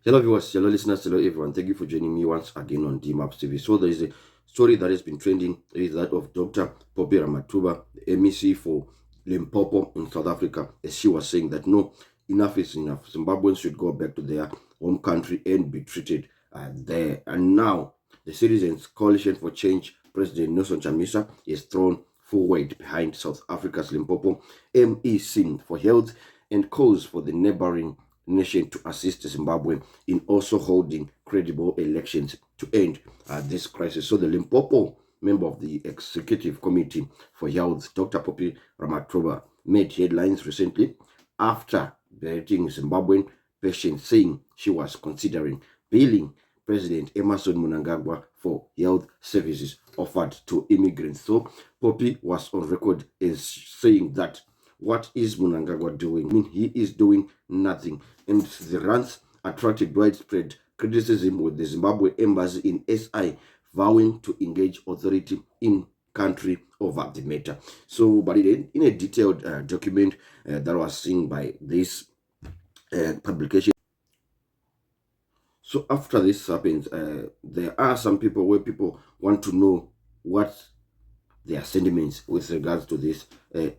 Hello viewers, hello listeners, hello everyone. Thank you for joining me once again on DMAPS TV. So there is a story that has been trending, is that of Dr. Poppy Ramathuba, the MEC for Limpopo in South Africa, as she was saying that no, enough is enough. Zimbabweans should go back to their home country and be treated there. And now the Citizens Coalition for Change President Nelson Chamisa is thrown full weight behind South Africa's Limpopo MEC for health and cause for the neighboring nation to assist Zimbabwe in also holding credible elections to end this crisis. So the Limpopo member of the Executive Committee for Health, Dr. Poppy Ramathuba, made headlines recently after berating Zimbabwean patients, saying she was considering billing President Emerson Mnangagwa for health services offered to immigrants. So Poppy was on record as saying that what is Mnangagwa doing? I mean, he is doing nothing. And the rants attracted widespread criticism, with the Zimbabwe embassy in SI vowing to engage authority in country over the matter. So, but in a detailed document that was seen by this publication. So after this happens, there are some people where people want to know what their sentiments with regards to this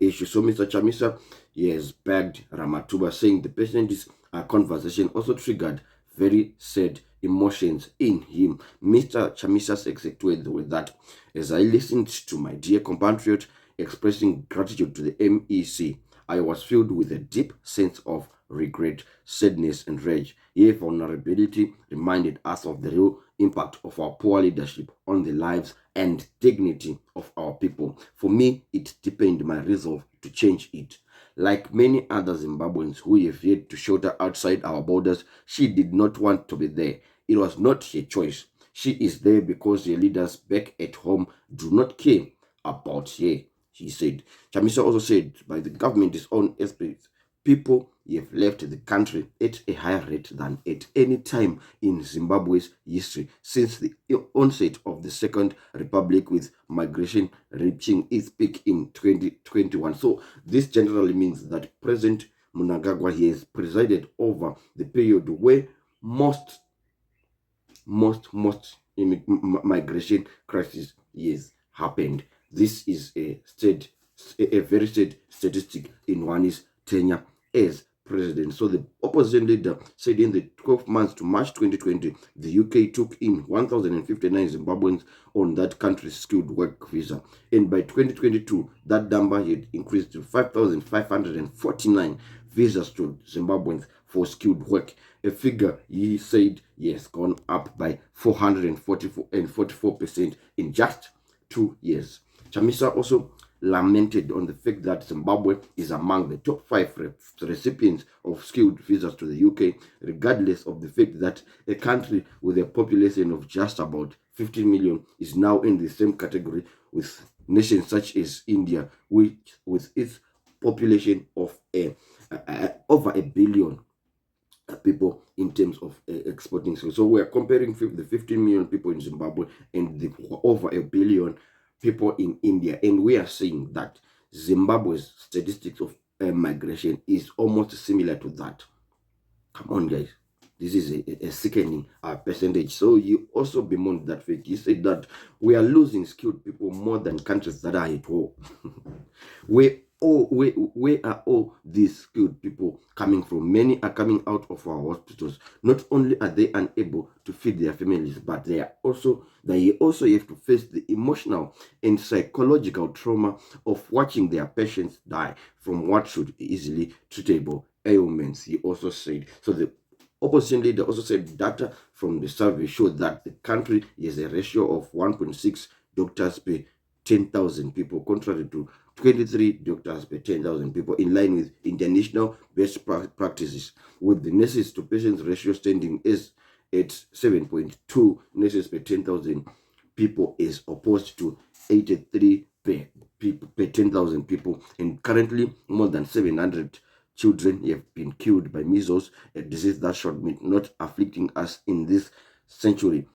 issue. So Mr. Chamisa, he has bagged Ramathuba, saying the patient's conversation also triggered very sad emotions in him. Mr. Chamisa's executed with that, as I listened to my dear compatriot expressing gratitude to the MEC, I was filled with a deep sense of regret, sadness, and rage. Here, vulnerability reminded us of the real impact of our poor leadership on the lives and dignity of our people. For me, it deepened my resolve to change it. Like many other Zimbabweans who have yet to shelter outside our borders, she did not want to be there. It was not her choice. She is there because her leaders back at home do not care about her, he said. Chamisa also said, by the government's own estimates, people have left the country at a higher rate than at any time in Zimbabwe's history since the onset of the Second Republic, with migration reaching its peak in 2021. So this generally means that President Mnangagwa has presided over the period where most migration crisis has happened. This is a very sad statistic in one's tenure as president. So the opposition leader said in the 12 months to March 2020, the UK took in 1,059 Zimbabweans on that country's skilled work visa. And by 2022, that number had increased to 5,549 visas to Zimbabweans for skilled work. A figure he said has gone up by 444% in just 2 years. Chamisa also lamented on the fact that Zimbabwe is among the top 5 recipients of skilled visas to the UK, regardless of the fact that a country with a population of just about 15 million is now in the same category with nations such as India, which with its population of over a billion people in terms of exporting. So we are comparing the 15 million people in Zimbabwe and the over a billion people in India, and we are seeing that Zimbabwe's statistics of migration is almost similar to that. Come on, guys. This is a sickening percentage. So you also bemoaned that fact. You said that we are losing skilled people more than countries that are at war. Where are all these skilled people coming from? Many are coming out of our hospitals. Not only are they unable to feed their families, but they also have to face the emotional and psychological trauma of watching their patients die from what should be easily treatable ailments, he also said. So the opposition leader also said data from the survey showed that the country has a ratio of 1.6 doctors per 10,000 people, contrary to 23 doctors per 10,000 people, in line with international best practices, with the nurses to patients ratio standing is at 7.2 nurses per 10,000 people, is opposed to 83 per 10,000 people. And currently, more than 700 children have been killed by measles, a disease that should be not afflicting us in this century.